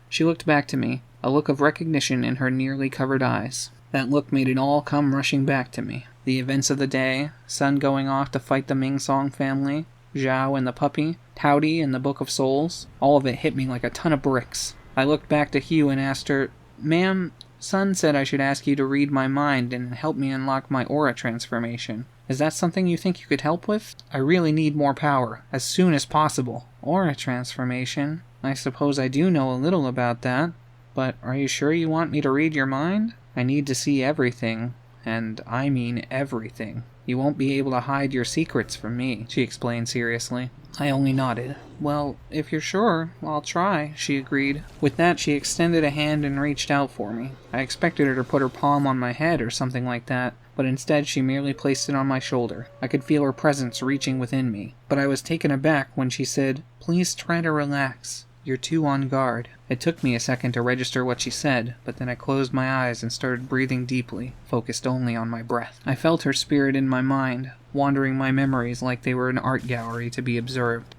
She looked back to me, a look of recognition in her nearly covered eyes. That look made it all come rushing back to me. The events of the day, Sun going off to fight the Ming Song family, Zhao and the puppy, Towdy and the Book of Souls, all of it hit me like a ton of bricks. I looked back to Hugh and asked her, "Ma'am, Sun said I should ask you to read my mind and help me unlock my aura transformation. Is that something you think you could help with? I really need more power, as soon as possible." "Aura transformation? I suppose I do know a little about that. But are you sure you want me to read your mind? I need to see everything, and I mean everything. You won't be able to hide your secrets from me," she explained seriously. I only nodded. "Well, if you're sure, I'll try," she agreed. With that, she extended a hand and reached out for me. I expected her to put her palm on my head or something like that, but instead she merely placed it on my shoulder. I could feel her presence reaching within me, but I was taken aback when she said, "Please try to relax. You're too on guard." It took me a second to register what she said, but then I closed my eyes and started breathing deeply, focused only on my breath. I felt her spirit in my mind, wandering my memories like they were an art gallery to be observed.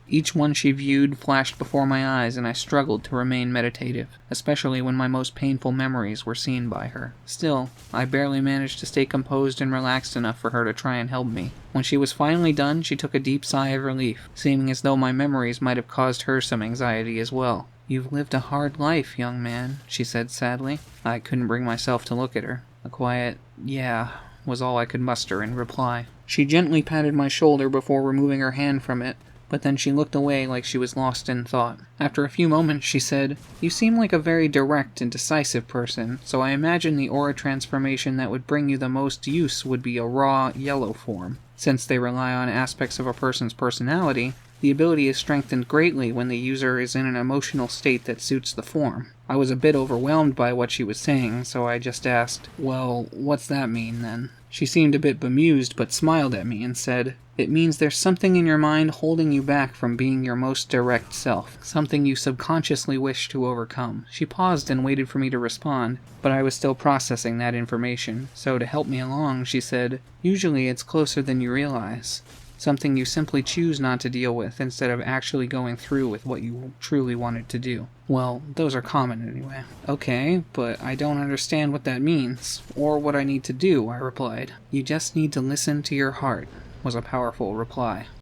Each one she viewed flashed before my eyes, and I struggled to remain meditative, especially when my most painful memories were seen by her. Still, I barely managed to stay composed and relaxed enough for her to try and help me. When she was finally done, she took a deep sigh of relief, seeming as though my memories might have caused her some anxiety as well. "You've lived a hard life, young man," she said sadly. I couldn't bring myself to look at her. A quiet, "yeah," was all I could muster in reply. She gently patted my shoulder before removing her hand from it, but then she looked away like she was lost in thought. After a few moments, she said, "You seem like a very direct and decisive person, so I imagine the aura transformation that would bring you the most use would be a raw, yellow form. Since they rely on aspects of a person's personality, the ability is strengthened greatly when the user is in an emotional state that suits the form." I was a bit overwhelmed by what she was saying, so I just asked, "Well, what's that mean, then?" She seemed a bit bemused, but smiled at me and said, "It means there's something in your mind holding you back from being your most direct self, something you subconsciously wish to overcome." She paused and waited for me to respond, but I was still processing that information, so to help me along, she said, "Usually it's closer than you realize. Something you simply choose not to deal with instead of actually going through with what you truly wanted to do." "Well, those are common anyway." "Okay, but I don't understand what that means, or what I need to do," I replied. "You just need to listen to your heart," was a powerful reply.